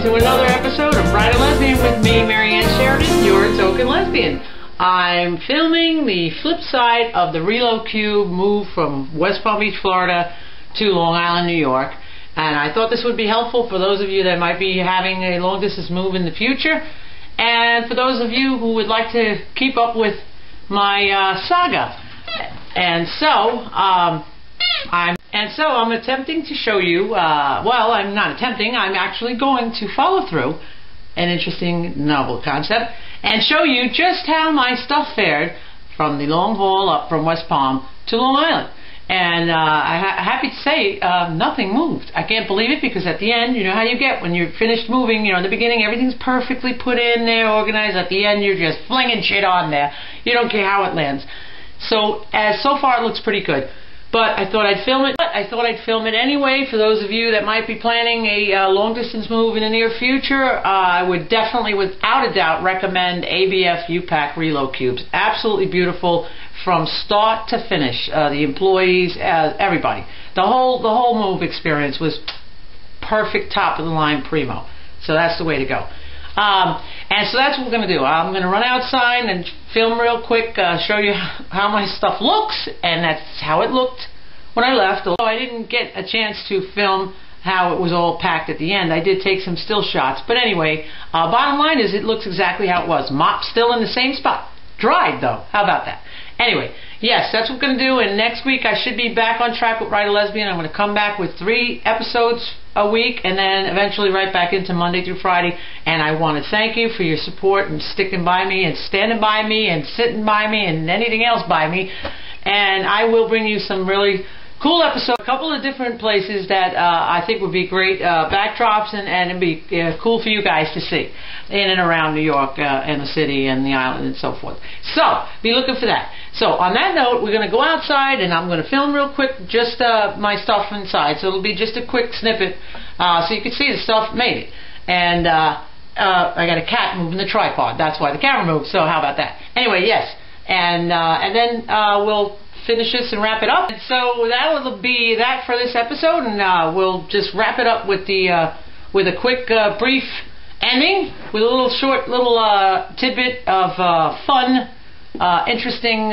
to another episode of Lesbian with me, Marianne Sheridan, your token lesbian. I'm filming the flip side of the RELOCUBE move from West Palm Beach, Florida to Long Island, New York. And I thought this would be helpful for those of you that might be having a long distance move in the future. And for those of you who would like to keep up with my saga. And so, I'm attempting to show you, well, I'm not attempting, I'm actually going to follow through an interesting novel concept and show you just how my stuff fared from the long haul up from West Palm to Long Island. And I'm happy to say nothing moved. I can't believe it, because at the end, you know how you get when you're finished moving, you know, in the beginning everything's perfectly put in there, organized. At the end you're just flinging shit on there. You don't care how it lands. So far it looks pretty good. But I thought I'd film it. Anyway for those of you that might be planning a long-distance move in the near future. I would definitely, without a doubt, recommend ABF U-Pack RELOCUBEs. Absolutely beautiful from start to finish. The employees, everybody. The whole move experience was perfect, top of the line, primo. So that's the way to go. And so that's what we're going to do. I'm going to run outside and film real quick, show you how my stuff looks, and that's how it looked when I left. Although I didn't get a chance to film how it was all packed at the end, I did take some still shots. But anyway, bottom line is it looks exactly how it was. Mop still in the same spot. Dried though. How about that? Anyway, yes, that's what we're going to do, and next week I should be back on track with Lesbian. I'm going to come back with 3 episodes a week, and then eventually right back into Monday through Friday. And I want to thank you for your support and sticking by me and standing by me and sitting by me and anything else by me. And I will bring you some really cool episodes, a couple of different places that I think would be great backdrops, and it'd be cool for you guys to see in and around New York and the city and the island and so forth. So be looking for that. So on that note, we're going to go outside and I'm going to film real quick just my stuff inside. So it'll be just a quick snippet so you can see the stuff made it. And I got a cat moving the tripod. That's why the camera moved. So how about that? Anyway, yes. And then we'll finish this and wrap it up. And so that will be that for this episode, and we'll just wrap it up with the with a quick brief ending with a little short tidbit of fun, interesting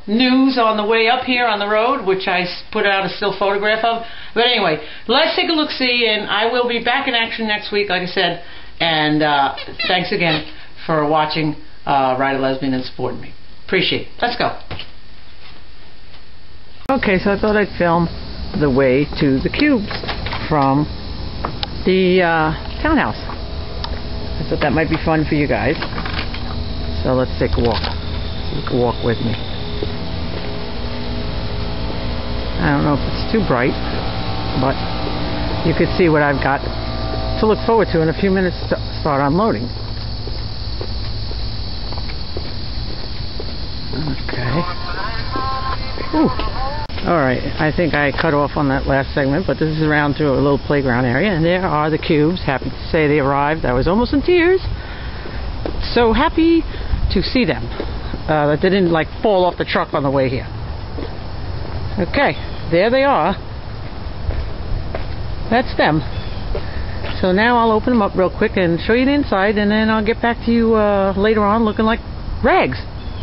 news on the way up here on the road, which I put out a still photograph of. But anyway, let's take a look-see, and I will be back in action next week, like I said. And thanks again for watching Lesbian and supporting me. Appreciate it. Let's go. Okay, so I thought I'd film the way to the cubes from the townhouse. I thought that might be fun for you guys. So let's take a walk. You can walk with me. I don't know if it's too bright, but you could see what I've got to look forward to in a few minutes to start unloading. Okay. Ooh. Alright, I think I cut off on that last segment, but this is around to a little playground area, and there are the cubes. Happy to say they arrived. I was almost in tears. So happy to see them. That they didn't like fall off the truck on the way here. Okay, there they are. That's them. So now I'll open them up real quick and show you the inside, and then I'll get back to you later on looking like rags.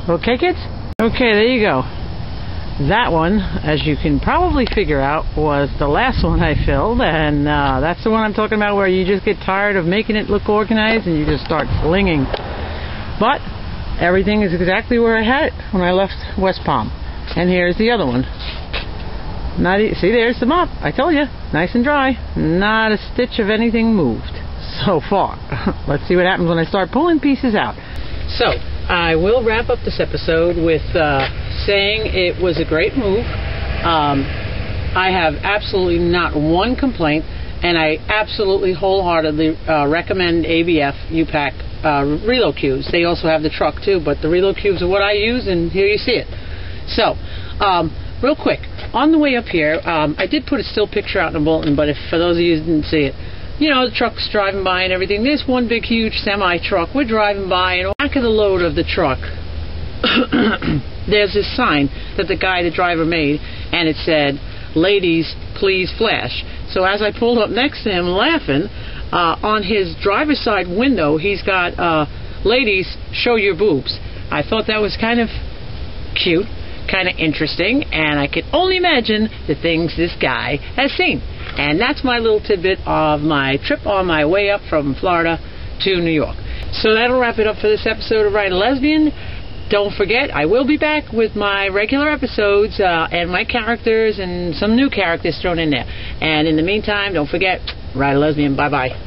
Okay, kids? Okay, there you go. That one, as you can probably figure out, was the last one I filmed, and that's the one I'm talking about, where you just get tired of making it look organized and you just start flinging. But everything is exactly where I had it when I left West Palm. And here's the other one. See, there's the mop. I told you, nice and dry. Not a stitch of anything moved so far. Let's see what happens when I start pulling pieces out. So I will wrap up this episode with saying it was a great move. I have absolutely not one complaint, and I absolutely wholeheartedly recommend ABF U-Pack RELOCUBEs. They also have the truck too, but the RELOCUBEs are what I use, and here you see it. So, real quick, on the way up here, I did put a still picture out in the bulletin, but if for those of you who didn't see it, you know, the truck's driving by and everything. There's one big, huge semi-truck. We're driving by, and on the back of the load of the truck, there's this sign that the driver made, and it said, "Ladies, please flash. So as I pulled up next to him laughing, on his driver's side window, he's got, ladies, show your boobs. I thought that was kind of cute, kind of interesting, and I could only imagine the things this guy has seen. And that's my little tidbit of my trip on my way up from Florida to New York. So that'll wrap it up for this episode of Write a Lesbian. Don't forget, I will be back with my regular episodes and my characters and some new characters thrown in there. And in the meantime, don't forget, Write a Lesbian. Bye-bye.